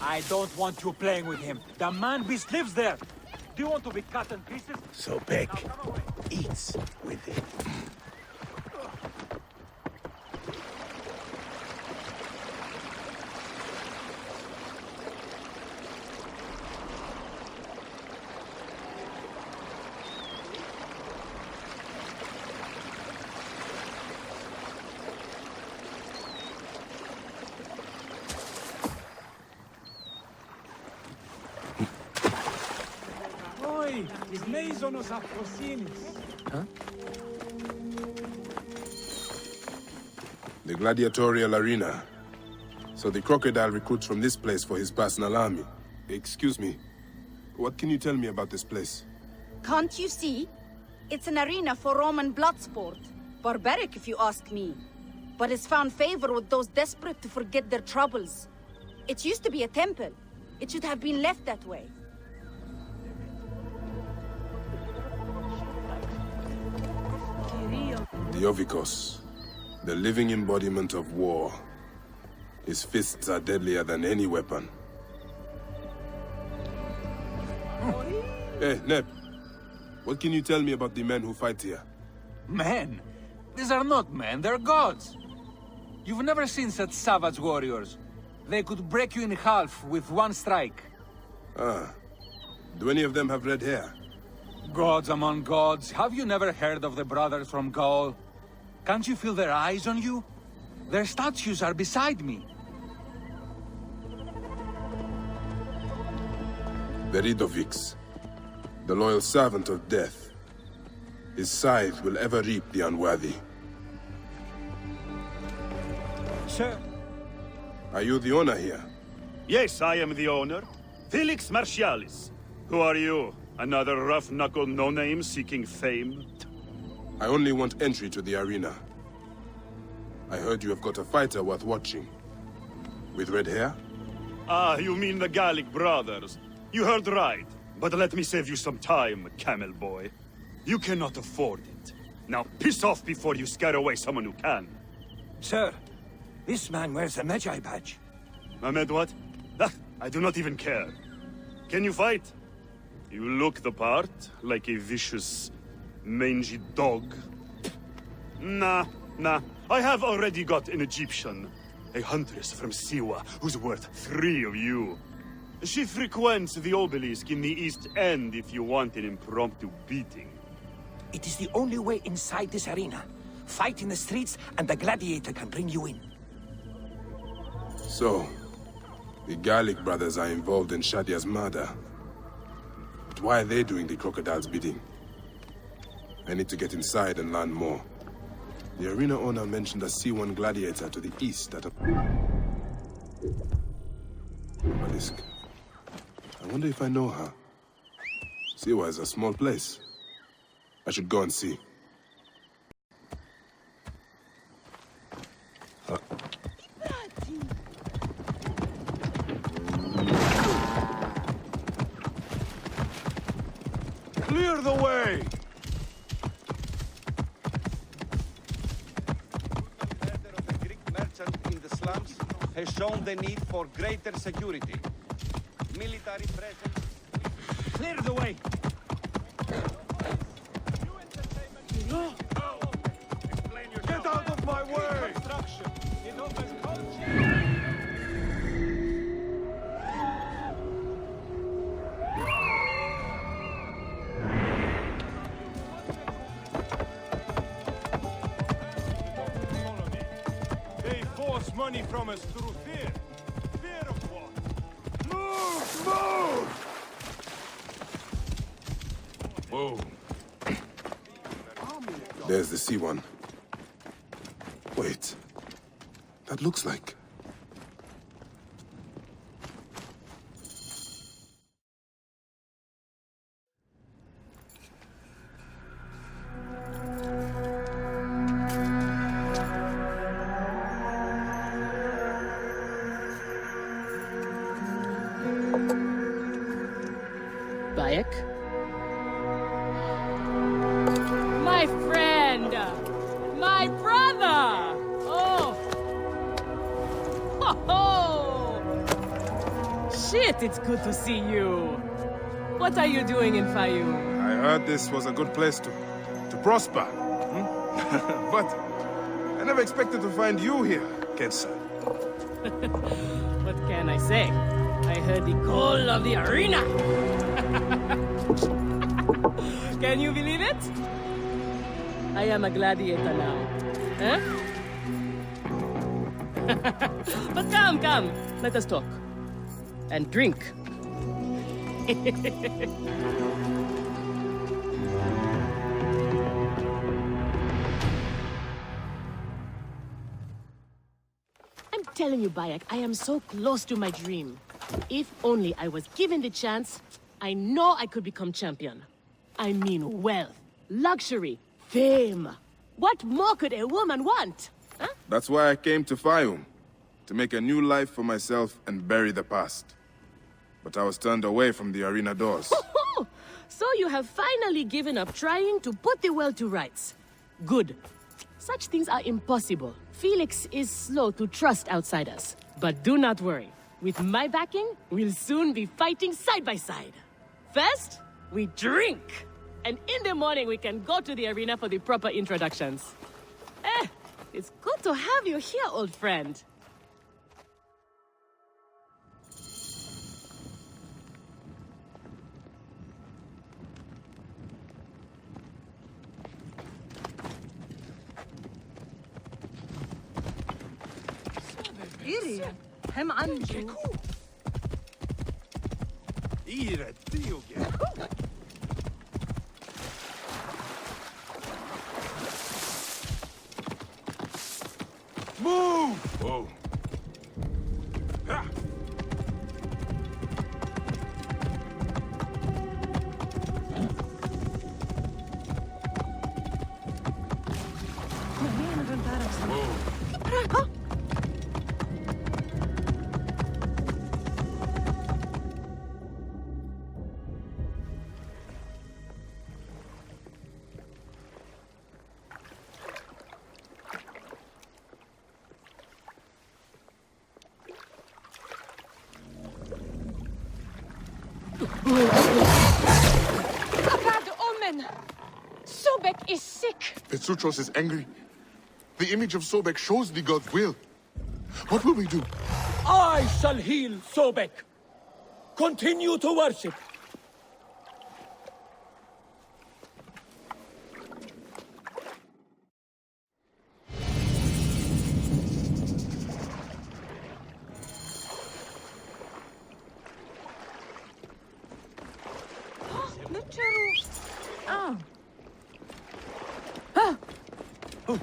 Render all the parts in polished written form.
I don't want you playing with him. The man-beast lives there. Do you want to be cut in pieces? So Beck eats with it. Huh? The gladiatorial arena. So the crocodile recruits from this place for his personal army. Excuse me. What can you tell me about this place? Can't you see? It's an arena for Roman blood sport. Barbaric, if you ask me. But it's found favor with those desperate to forget their troubles. It used to be a temple. It should have been left that way. Diovikos, the living embodiment of war. His fists are deadlier than any weapon. Hey, Neb. What can you tell me about the men who fight here? Men? These are not men, they're gods. You've never seen such savage warriors. They could break you in half with one strike. Ah. Do any of them have red hair? Gods among gods, have you never heard of the brothers from Gaul? Can't you feel their eyes on you? Their statues are beside me. Veridovics, the loyal servant of death. His scythe will ever reap the unworthy. Sir. Are you the owner here? Yes, I am the owner. Felix Martialis. Who are you? Another rough-knuckle no-name seeking fame? I only want entry to the arena. I heard you have got a fighter worth watching. With red hair? Ah, you mean the Gallic brothers. You heard right. But let me save you some time, camel boy. You cannot afford it. Now piss off before you scare away someone who can. Sir, this man wears a Magi badge. Ahmed, what? Ah, I do not even care. Can you fight? You look the part, like a vicious, mangy dog. Nah. I have already got an Egyptian. A huntress from Siwa, who's worth 3 of you. She frequents the obelisk in the East End if you want an impromptu beating. It is the only way inside this arena. Fight in the streets, and the gladiator can bring you in. So, the Gallic brothers are involved in Shadia's murder. But why are they doing the crocodile's bidding? I need to get inside and learn more. The arena owner mentioned a C1 gladiator to the east at a obelisk. I wonder if I know her. Siwa is a small place. I should go and see. Clear the way! The Greek merchant in the slums has shown the need for greater security. Military presence. Clear the way! Get out of my way! They force money from us through fear. Fear of what? Move! Move! Whoa. There's the C1. Wait. That looks like... Bayek? My friend! My brother! Oh! Ho ho! Shit, it's good to see you. What are you doing in Fayoum? I heard this was a good place to prosper. But I never expected to find you here, Kensa. What can I say? I heard the call of the arena! Can you believe it? I am a gladiator now. Huh? But come, let us talk. And drink. I'm telling you, Bayek, I am so close to my dream. If only I was given the chance, I know I could become champion. I mean wealth, luxury, fame. What more could a woman want? Huh? That's why I came to Fayoum. To make a new life for myself and bury the past. But I was turned away from the arena doors. So you have finally given up trying to put the world to rights. Good. Such things are impossible. Felix is slow to trust outsiders. But do not worry. With my backing, we'll soon be fighting side by side. First, we drink. And in the morning, we can go to the arena for the proper introductions. It's good to have you here, old friend. إيري هم عنده Ire, Dioge. Move! Whoa. Ah. A bad omen! Sobek is sick! Petruchos is angry. The image of Sobek shows the god's will. What will we do? I shall heal Sobek. Continue to worship. Oh.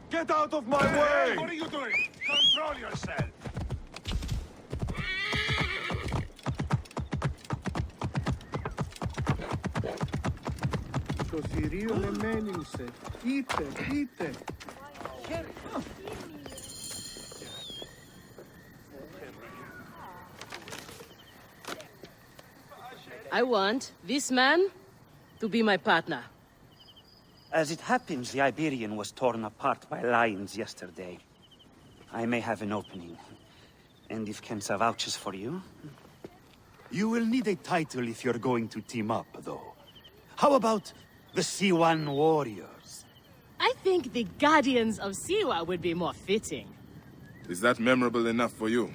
Get out of my way! What are you doing? Control yourself. Το θηρίο λεμένιουσε. Είτε, είτε. I want this man to be my partner? As it happens, the Iberian was torn apart by lions yesterday. I may have an opening. And if Kensa vouches for you... You will need a title if you're going to team up, though. How about the C1 Warriors? I think the Guardians of Siwa would be more fitting. Is that memorable enough for you?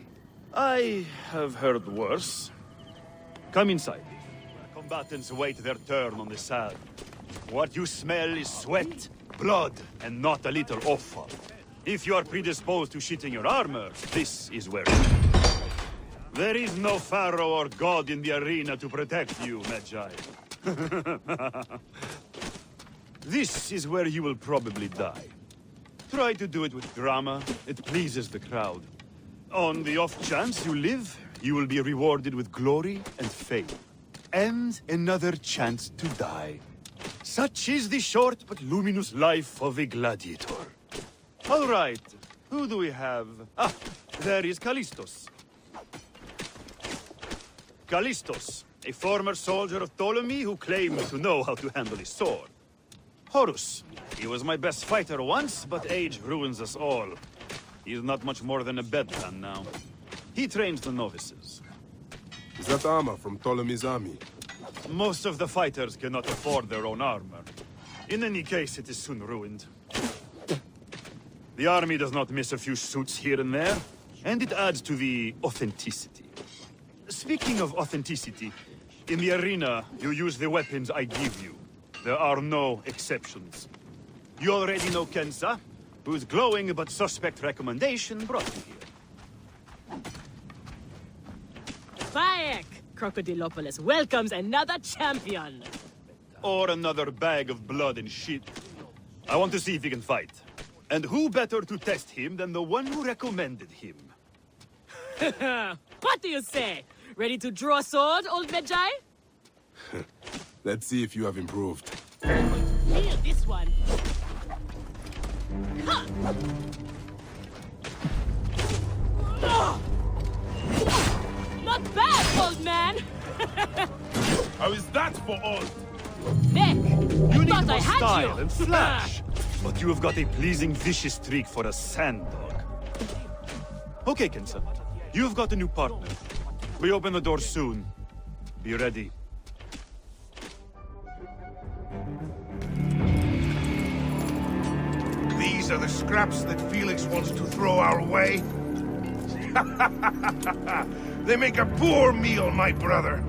I have heard worse. Come inside. Combatants wait their turn on the sand. What you smell is sweat, blood, and not a little offal. If you are predisposed to shitting your armor, this is where... There is no pharaoh or god in the arena to protect you, Magi. This is where you will probably die. Try to do it with drama. It pleases the crowd. On the off chance you live, you will be rewarded with glory and fame. And another chance to die. Such is the short but luminous life of a gladiator. All right, who do we have? Ah, there is Callistos. Callistos, a former soldier of Ptolemy who claimed to know how to handle his sword. Horus, he was my best fighter once, but age ruins us all. He is not much more than a bedpan now. He trains the novices. Is that armor from Ptolemy's army? Most of the fighters cannot afford their own armor. In any case, it is soon ruined. The army does not miss a few suits here and there, and it adds to the authenticity. Speaking of authenticity, in the arena, you use the weapons I give you. There are no exceptions. You already know Kensa, whose glowing but suspect recommendation brought you here. Bayek! Crocodilopolis welcomes another champion! Or another bag of blood and shit. I want to see if he can fight. And who better to test him than the one who recommended him? What do you say? Ready to draw sword, old Magi? Let's see if you have improved. Feel this one. Not bad, old man! How is that for old? Nick! You need Thought more I had style you. and flash. But you have got a pleasing vicious streak for a sand dog. Okay, Kensa. You've got a new partner. We open the door soon. Be ready. These are the scraps that Felix wants to throw our way. They make a poor meal, my brother.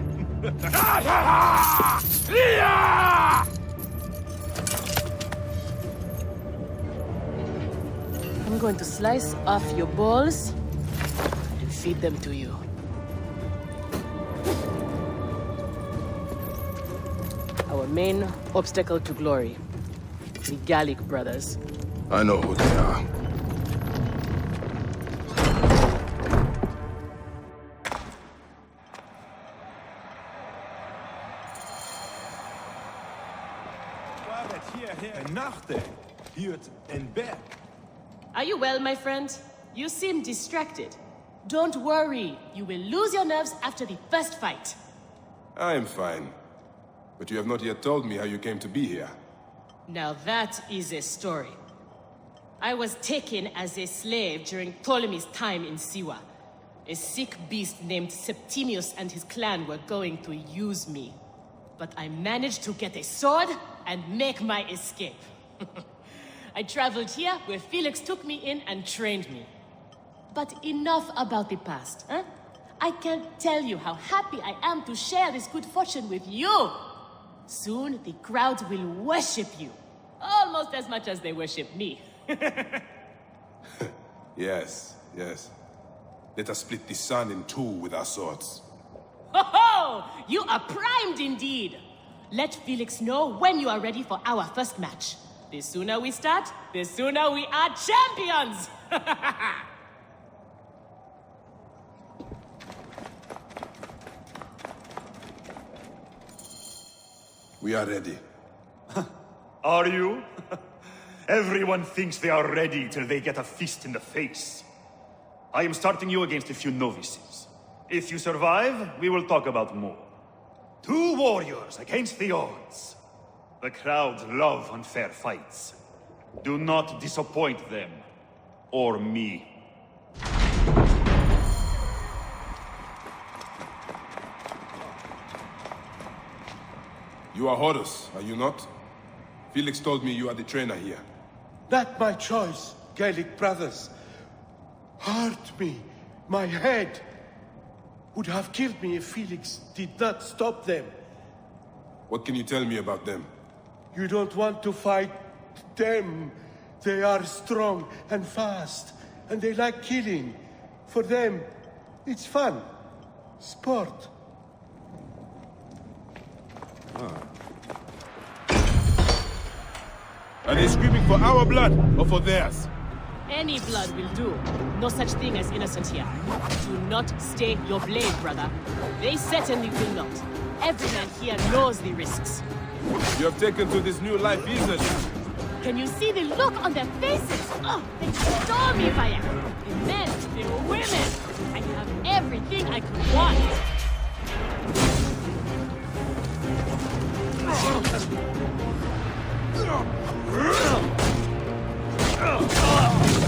I'm going to slice off your balls and feed them to you. Our main obstacle to glory. The Gallic brothers. I know who they are. Are you well, my friend? You seem distracted. Don't worry. You will lose your nerves after the first fight. I am fine. But you have not yet told me how you came to be here. Now that is a story. I was taken as a slave during Ptolemy's time in Siwa. A sick beast named Septimius and his clan were going to use me. But I managed to get a sword and make my escape. I traveled here where Felix took me in and trained me. But enough about the past, huh? I can't tell you how happy I am to share this good fortune with you. Soon the crowd will worship you. Almost as much as they worship me. Yes, yes. Let us split the sun in two with our swords. Ho ho! You are primed indeed! Let Felix know when you are ready for our first match. The sooner we start, the sooner we are champions! We are ready. Are you? Everyone thinks they are ready till they get a fist in the face. I am starting you against a few novices. If you survive, we will talk about more. 2 warriors against the odds. The crowds love unfair fights. Do not disappoint them. Or me. You are Horus, are you not? Felix told me you are the trainer here. Not my choice, Gaelic brothers. Hurt me. My head would have killed me if Felix did not stop them. What can you tell me about them? You don't want to fight them. They are strong and fast, and they like killing. For them, it's fun. Sport. Are they screaming for our blood or for theirs? Any blood will do. No such thing as innocent here. Do not stay your blade, brother. They certainly will not. Every man here knows the risks. You have taken to this new life easily. Can you see the look on their faces? Oh, they stormy fire. The men, the women. I have everything I could want.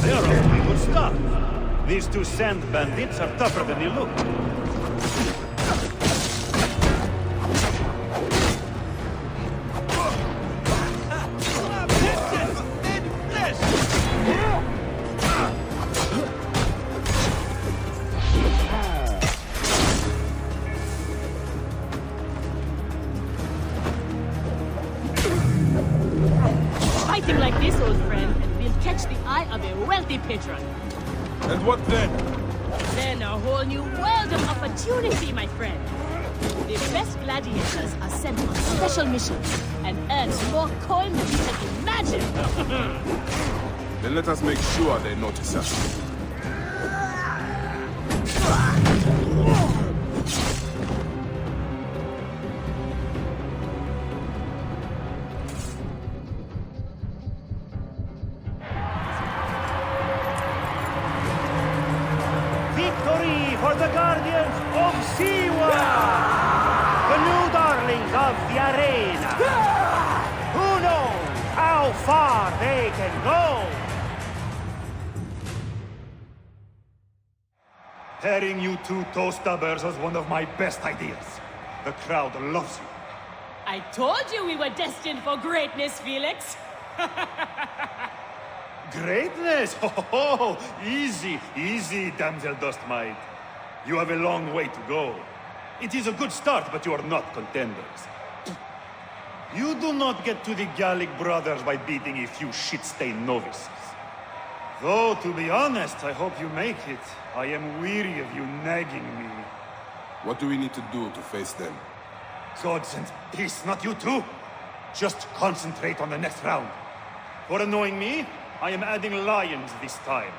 They're off to a good start. These two sand bandits are tougher than they look. Fighting like this, old friend, will catch the eye of a wealthy patron. And what then? Then a whole new world of opportunity, my friend. The best gladiators are sent on special missions and earn more coin than you can imagine. Then let us make sure they notice us. Victory for the Guardians of Siwa! The new darlings of the arena! Who knows how far they can go? Pairing you two toe-stubbers was one of my best ideas. The crowd loves you. I told you we were destined for greatness, Felix. Greatness? Oh, easy, easy, damsel Dustmite. You have a long way to go. It is a good start, but you are not contenders. You do not get to the Gallic brothers by beating a few shit-stained novices. Though, to be honest, I hope you make it. I am weary of you nagging me. What do we need to do to face them? Gods and peace, not you two. Just concentrate on the next round. For annoying me, I am adding lions this time.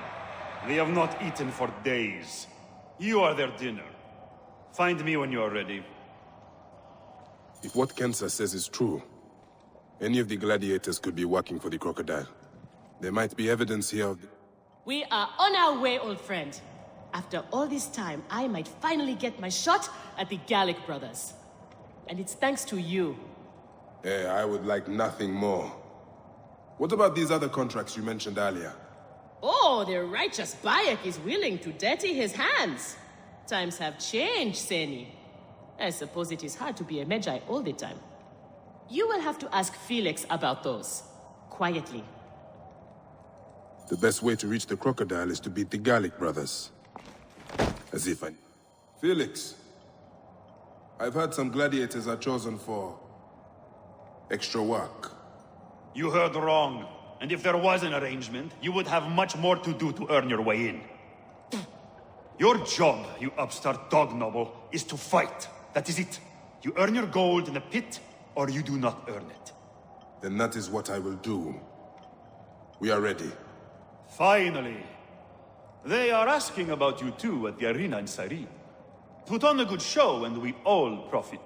They have not eaten for days. You are their dinner. Find me when you are ready. If what Kensa says is true, any of the gladiators could be working for the crocodile. There might be evidence here of the... We are on our way, old friend. After all this time, I might finally get my shot at the Gallic brothers. And it's thanks to you. I would like nothing more. What about these other contracts you mentioned earlier? Oh, the righteous Bayek is willing to dirty his hands. Times have changed, Seni. I suppose it is hard to be a Magi all the time. You will have to ask Felix about those. Quietly. The best way to reach the crocodile is to beat the Gallic brothers. As if I... Felix. I've heard some gladiators are chosen for... extra work. You heard wrong. And if there was an arrangement, you would have much more to do to earn your way in. Your job, you upstart dog noble, is to fight. That is it. You earn your gold in the pit, or you do not earn it. Then that is what I will do. We are ready. Finally. They are asking about you too at the arena in Sari. Put on a good show and we all profit.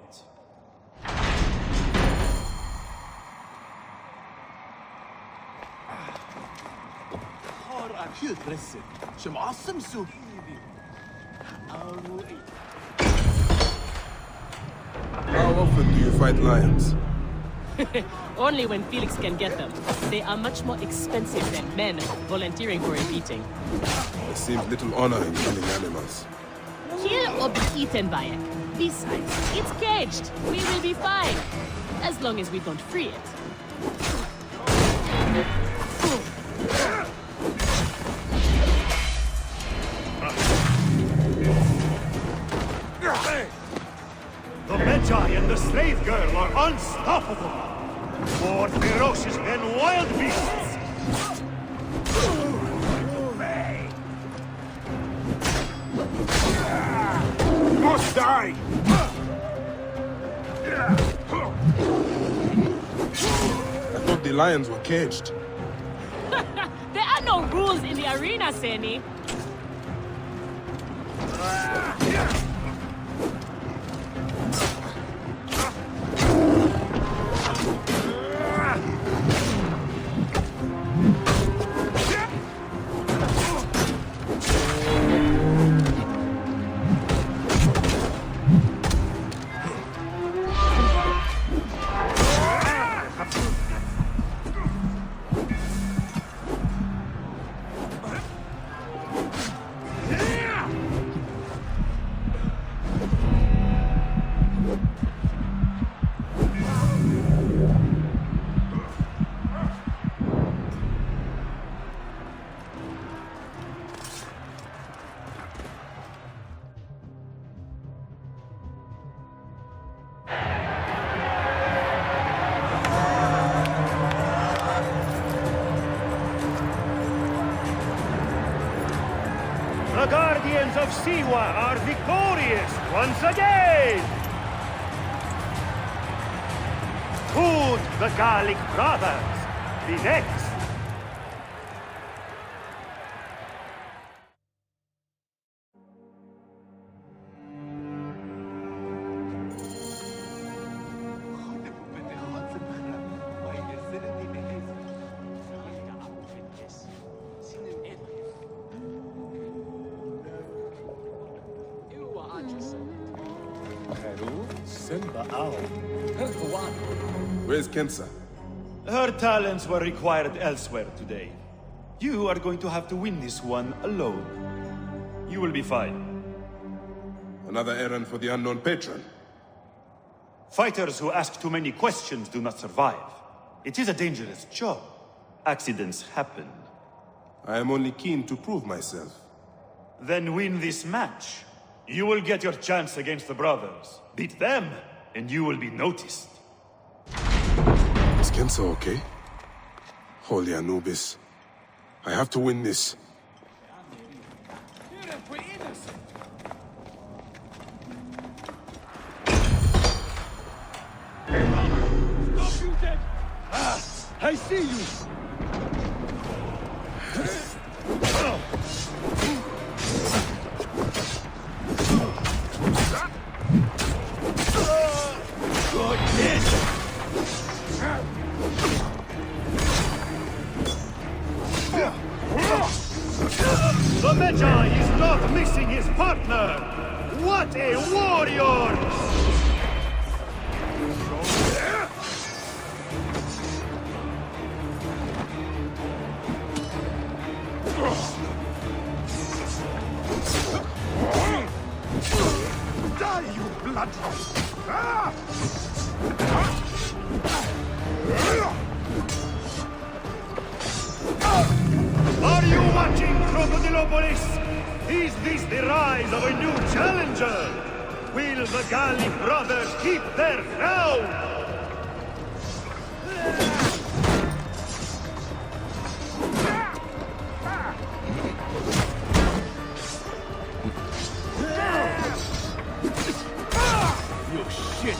How often do you fight lions? Only when Felix can get them. They are much more expensive than men volunteering for a beating. There seems little honor in killing animals. Kill or be eaten by it. Besides, it's caged. We will be fine. As long as we don't free it. The Magi and the slave girl are unstoppable. More ferocious than wild beasts. You must die! I thought the lions were caged. There are no rules in the arena, Seni. The Guardians of Siwa are victorious once again! Could the Gallic brothers be next? Where's Kensa? Her talents were required elsewhere today. You are going to have to win this one alone. You will be fine. Another errand for the unknown patron. Fighters who ask too many questions do not survive. It is a dangerous job. Accidents happen. I am only keen to prove myself. Then win this match. You will get your chance against the brothers. Beat them, and you will be noticed. Is Kensa okay? Holy Anubis. I have to win this. Stop, you dead! I see you! The Magi is not missing his partner! What a warrior! Die, you blood! Are you watching, Crocodilopolis? Is this the rise of a new challenger? Will the Gallic brothers keep their crown? You shit!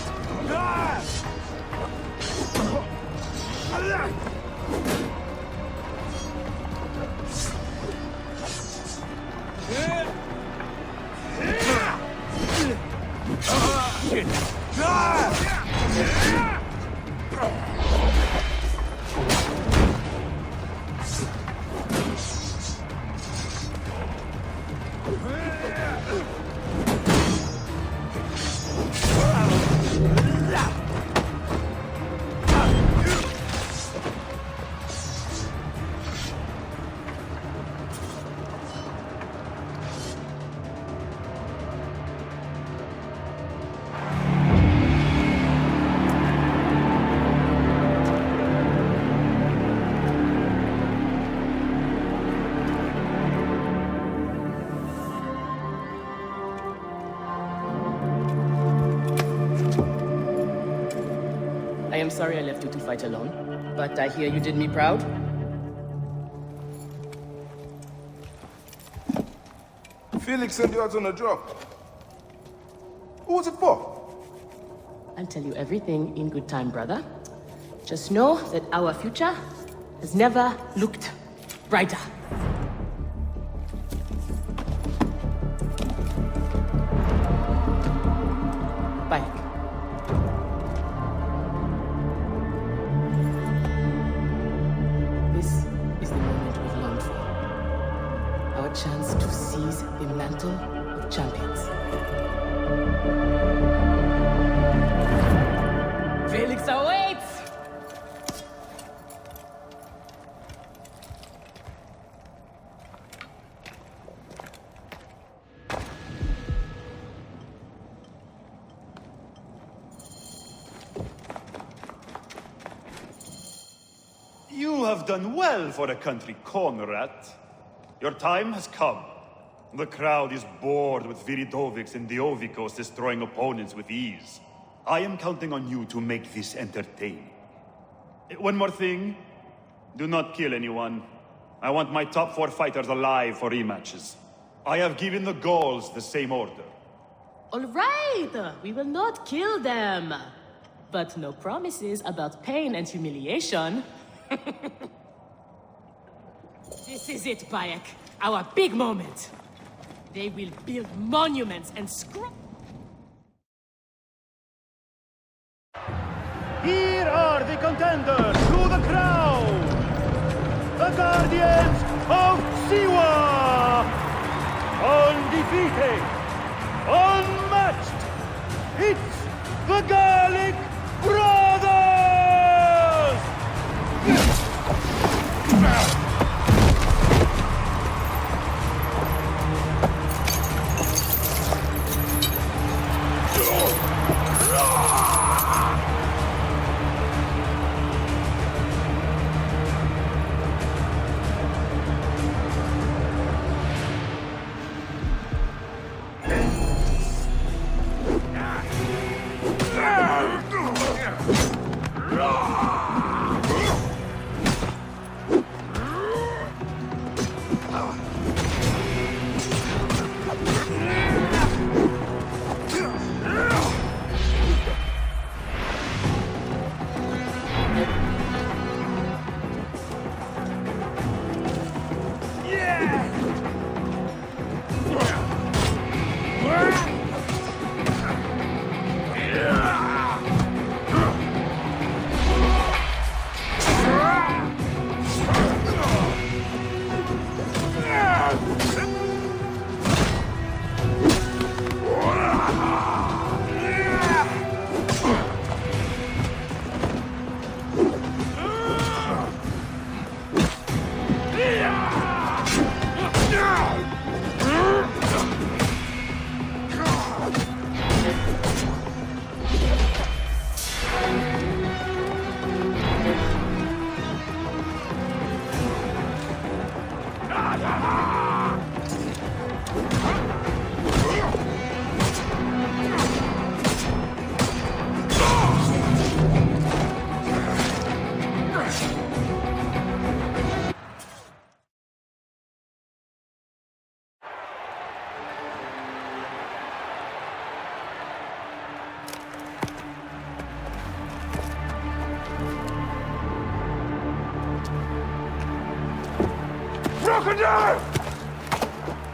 sorry I left you to fight alone, but I hear you did me proud. Felix sent you out on a job. Who was it for? I'll tell you everything in good time, brother. Just know that our future has never looked brighter. Bye. This is the moment we've longed for. Our chance to seize the mantle of champions. Felix awaits! You have done well for a country corner rat. Your time has come. The crowd is bored with Viridovix and Diovikos destroying opponents with ease. I am counting on you to make this entertaining. One more thing. Do not kill anyone. I want my top 4 fighters alive for rematches. I have given the Gauls the same order. All right, we will not kill them. But no promises about pain and humiliation. This is it, Bayek. Our big moment. They will build monuments and Here are the contenders to the crown! The Guardians of Siwa! Undefeated! Unmatched! It's the Gallic Brothers!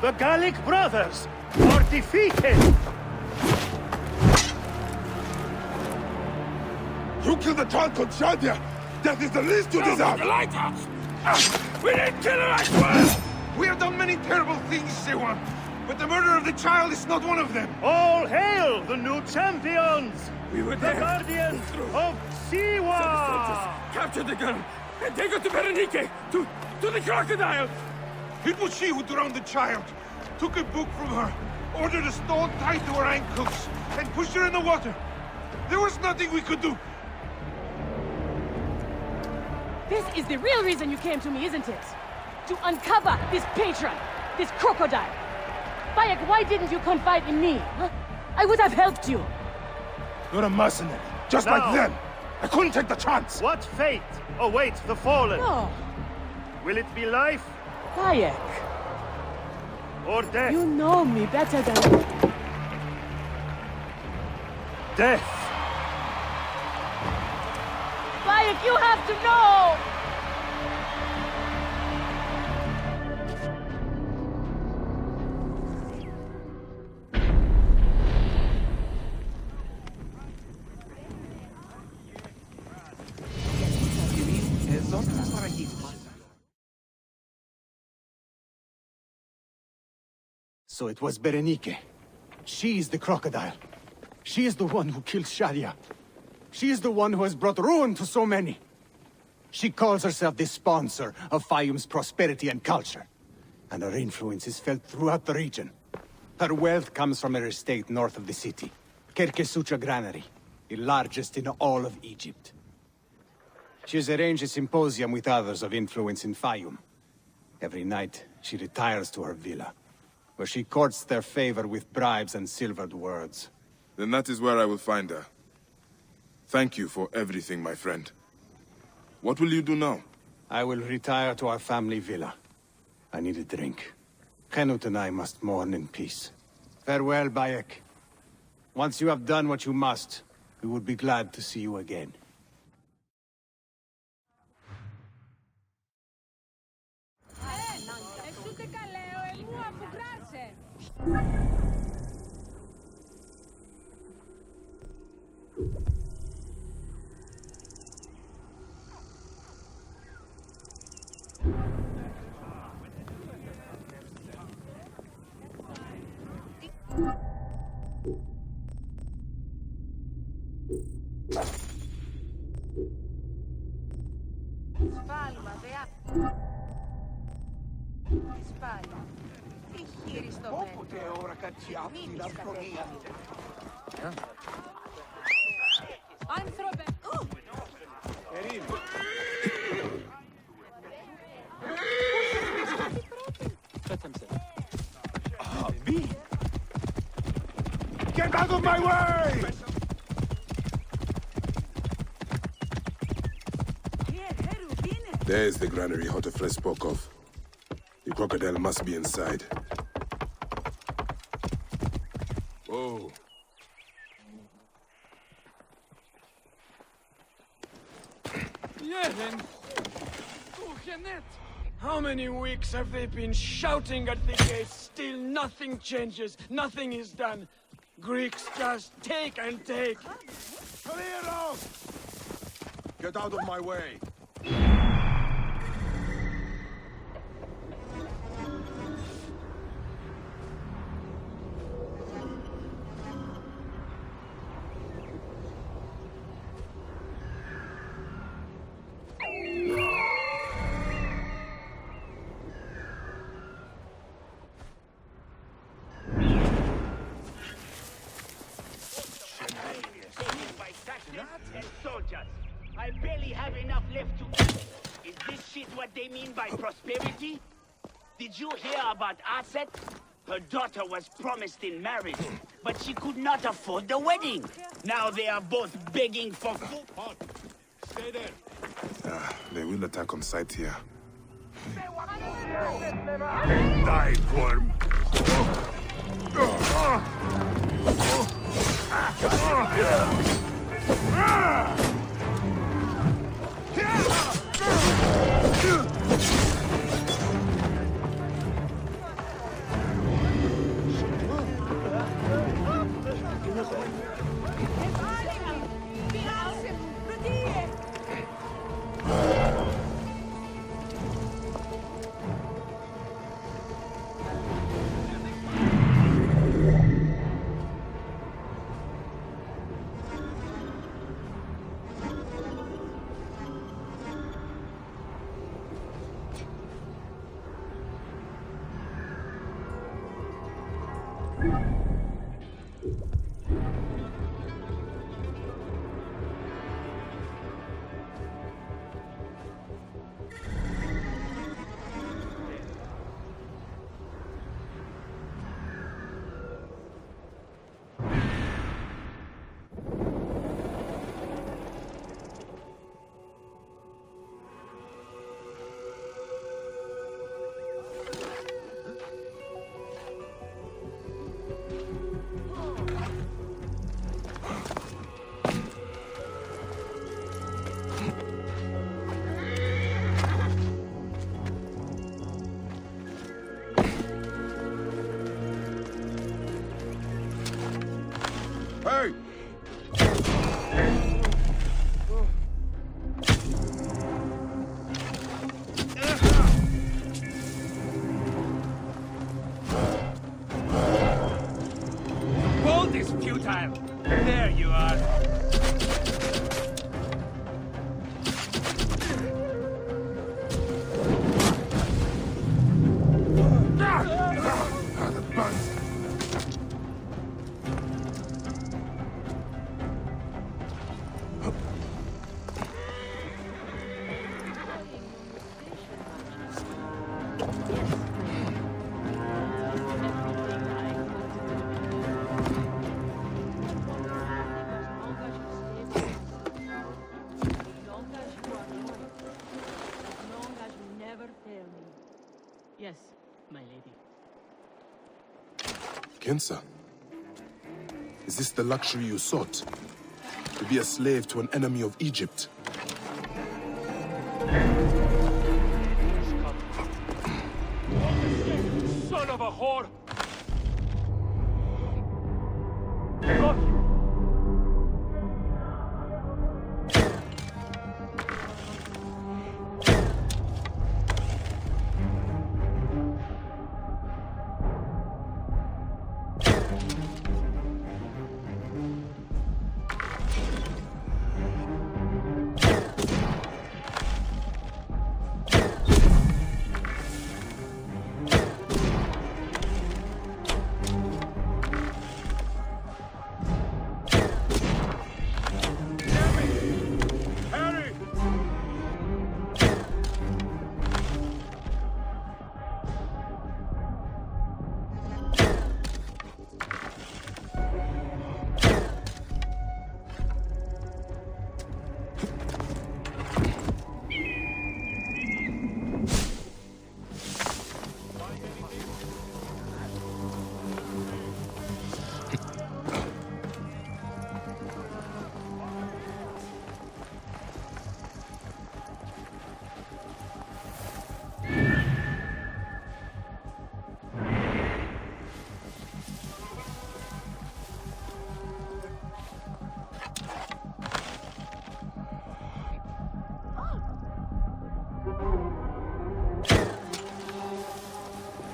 The Gallic Brothers are defeated! You killed the child called Shadia! That is the least you deserve! The lighthouse! We didn't kill her, I swear! We have done many terrible things, Siwan, but the murder of the child is not one of them! All hail the new champions! We were The there! Guardians of Siwa! Capture the girl and take her to Berenike, to the crocodile! It was she who drowned the child, took a book from her, ordered a stone tied to her ankles, and pushed her in the water. There was nothing we could do. This is the real reason you came to me, isn't it? To uncover this patron, this crocodile. Bayek, why didn't you confide in me? Huh? I would have helped you. You're a mercenary, just like them. I couldn't take the chance! What fate awaits the fallen? No. Will it be life Bayek, or death? you know me better than... Death! Bayek, you have to know! So it was Berenike. She is the crocodile. She is the one who killed Shadia. She is the one who has brought ruin to so many. She calls herself the sponsor of Fayum's prosperity and culture. And her influence is felt throughout the region. Her wealth comes from her estate north of the city. Kerkesucha Granary, the largest in all of Egypt. She has arranged a symposium with others of influence in Fayum. Every night, she retires to her villa, where she courts their favor with bribes and silvered words. Then that is where I will find her. Thank you for everything, my friend. What will you do now? I will retire to our family villa. I need a drink. Henut and I must mourn in peace. Farewell, Bayek. Once you have done what you must, we would be glad to see you again. Όποτε ώρα κατσιάφτει να φρονία. Άνθρωπε! Περίμενε. Me? Get out of my way! There's the granary Hotefres spoke of. The crocodile must be inside. Whoa. How many weeks have they been shouting at the gates? Still nothing changes, nothing is done. Greeks just take and take. Clear out! Get out of my way! Soldiers, I barely have enough left to eat. Is this shit what they mean by prosperity? Did you hear about Aset? Her daughter was promised in marriage, but she could not afford the wedding. Now they are both begging for food. Stay there. They will attack on sight here. Die for him. you are. Yes, my lady. Kensa, is this the luxury you sought? To be a slave to an enemy of Egypt? Son of a whore!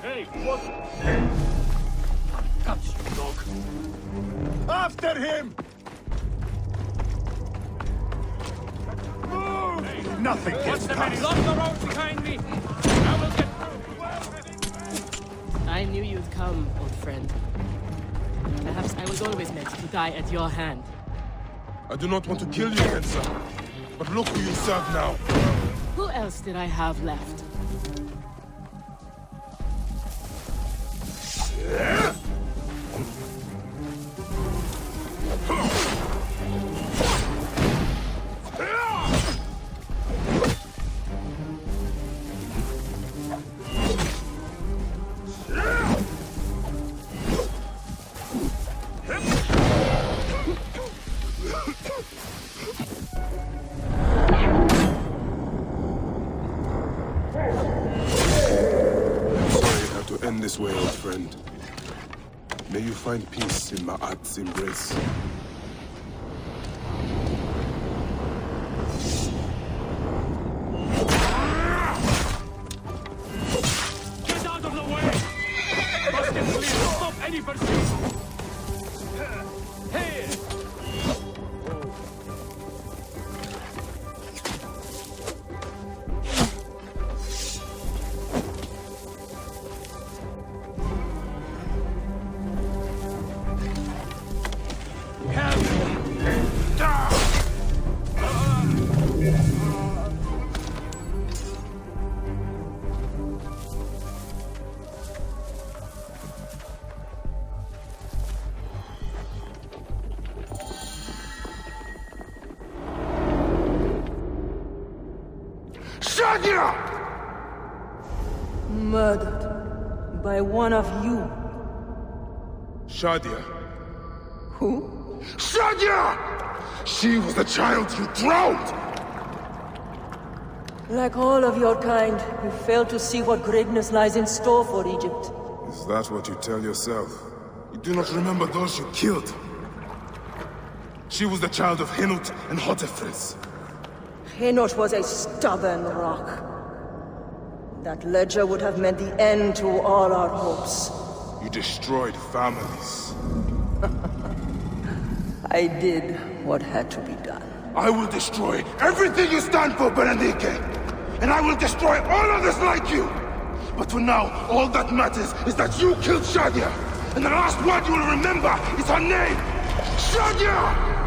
Hey, what? Catch you, dog. After him! Move! Hey, nothing gets past. Lock the road behind me! I will get through! I knew you'd come, old friend. Perhaps I was always meant to die at your hand. I do not want to kill you, Kensa. But look who you serve now. Who else did I have left? This way, old friend. May you find peace in Ma'at's embrace. Get out of the way! Must get clear! Stop any pursuit! Hey! Murdered by one of you. Shadia. Who? Shadia! She was the child you drowned! Like all of your kind, you fail to see what greatness lies in store for Egypt. Is that what you tell yourself? You do not remember those you killed. She was the child of Henut and Hotefres. Henot was a stubborn rock. That ledger would have meant the end to all our hopes. You destroyed families. I I did what had to be done. I will destroy everything you stand for, Berenice! And I will destroy all others like you! But for now, all that matters is that you killed Shadia! And the last word you will remember is her name! Shadia!